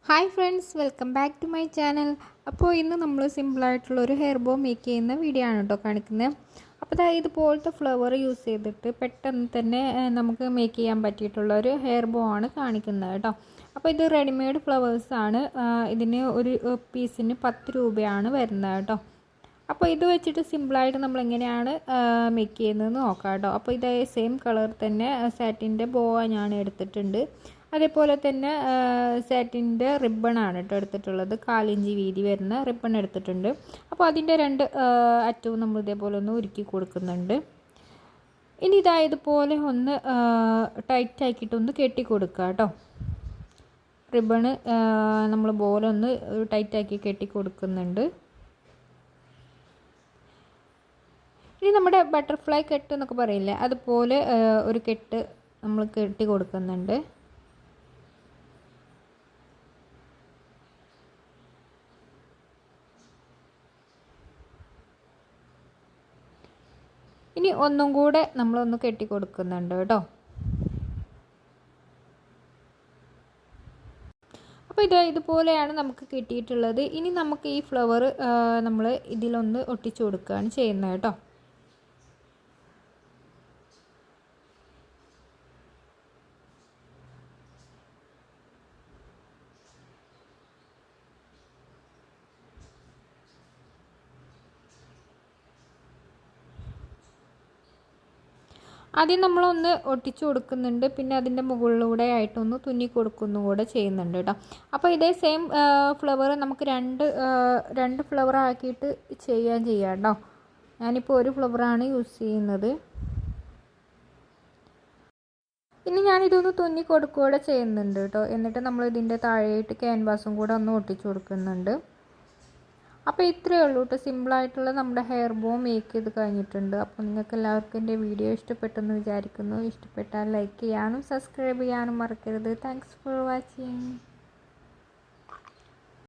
Hi friends, welcome back to my channel. അപ്പോൾ ഇന്ന് നമ്മൾ സിമ്പിളായിട്ടുള്ളൊരു ഹെയർ ബോ മേക്ക് ചെയ്യുന്ന വീഡിയോ ആണ് കേട്ടോ കാണിക്കുന്നത്. അപ്പോൾ ഇതുപോലത്തെ ഫ്ലവർ യൂസ് ചെയ്തിട്ട് പെട്ടെന്ന് തന്നെ നമുക്ക് മേക്ക് ചെയ്യാൻ പറ്റിയിട്ടുള്ള ഒരു ഹെയർ ബോ ആണ് കാണിക്കുന്നത് കേട്ടോ. അപ്പോൾ ഇത് റെഡിമെയ്ഡ് ഫ്ലവേഴ്സാണ്. ഇതിന് ഒരു പീസിന് 10 രൂപയാണ് വരുന്നത് കേട്ടോ. അപ്പോൾ ഇത് വെച്ചിട്ട് സിമ്പിളായിട്ട് നമ്മൾ എങ്ങനെയാണ് മേക്ക് ചെയ്യുന്നതെന്ന് നോക്കാം കേട്ടോ. അപ്പോൾ ഇതേ സെയിം കളർ തന്നെ സാറ്റിൻ്റെ ബോ ഞാൻ എടുത്തിട്ടുണ്ട്. അതേപോലെ തന്നെ സാറ്റിൻ്റെ റിബണാണ് കേട്ടോ എടുത്തിട്ടുള്ളത്. 1/4 ഇഞ്ച് വീതി വരുന്ന റിബൺ എടുത്തിട്ടുണ്ട്. അപ്പോൾ അതിൻ്റെ 2 അറ്റവും നമ്മൾ ഇതേപോലെ ഒന്ന് ഉരുക്കി കൊടുക്കുന്നുണ്ട്. ഇനി ഇതുപോലെ ഒന്ന് ടൈറ്റാക്കിയിട്ടൊന്ന് കെട്ടി കൊടുക്കുക കേട്ടോ. റിബണ് നമ്മൾ പോലെ ഒന്ന് ടൈറ്റാക്കി കെട്ടി കൊടുക്കുന്നുണ്ട്. ഇനി നമ്മുടെ ബട്ടർഫ്ലൈ കെട്ട് എന്നൊക്കെ പറയില്ലേ, അതുപോലെ ഒരു കെട്ട് നമ്മൾ കെട്ടി കൊടുക്കുന്നുണ്ട്. ഇനി ഒന്നും കൂടെ നമ്മളൊന്ന് കെട്ടി കൊടുക്കുന്നുണ്ട് കേട്ടോ. അപ്പോൾ ഇതുപോലെയാണ് നമുക്ക് കിട്ടിയിട്ടുള്ളത്. ഇനി നമുക്ക് ഈ ഫ്ലവർ നമ്മൾ ഇതിലൊന്ന് ഒട്ടിച്ചു കൊടുക്കുകയാണ് ചെയ്യുന്നത് കേട്ടോ. ആദ്യം നമ്മളൊന്ന് ഒട്ടിച്ചു കൊടുക്കുന്നുണ്ട്, പിന്നെ അതിൻ്റെ മുകളിലൂടെ ആയിട്ടൊന്ന് തുന്നി കൊടുക്കുന്നു കൂടെ ചെയ്യുന്നുണ്ട് കേട്ടോ. അപ്പോൾ ഇതേ സെയിം ഫ്ലവർ നമുക്ക് രണ്ട് ഫ്ലവർ ആക്കിയിട്ട് ചെയ്യാം കേട്ടോ. ഞാനിപ്പോൾ ഒരു ഫ്ലവറാണ് യൂസ് ചെയ്യുന്നത്. ഇനി ഞാനിതൊന്ന് തുന്നി കൊടുക്കുകയൂടെ ചെയ്യുന്നുണ്ട് കേട്ടോ. എന്നിട്ട് നമ്മൾ ഇതിൻ്റെ താഴെയായിട്ട് ക്യാൻവാസും കൂടെ ഒന്ന് ഒട്ടിച്ചു കൊടുക്കുന്നുണ്ട്. അപ്പോൾ ഇത്രയേ ഉള്ളൂ കേട്ടോ. സിമ്പിളായിട്ടുള്ള നമ്മുടെ ഹെയർ ബോ മേക്ക് ചെയ്ത് കഴിഞ്ഞിട്ടുണ്ട്. അപ്പോൾ നിങ്ങൾക്ക് എല്ലാവർക്കും എൻ്റെ വീഡിയോ ഇഷ്ടപ്പെട്ടെന്ന് വിചാരിക്കുന്നു. ഇഷ്ടപ്പെട്ടാൽ ലൈക്ക് ചെയ്യാനും സബ്സ്ക്രൈബ് ചെയ്യാനും മറക്കരുത്. Thanks for watching.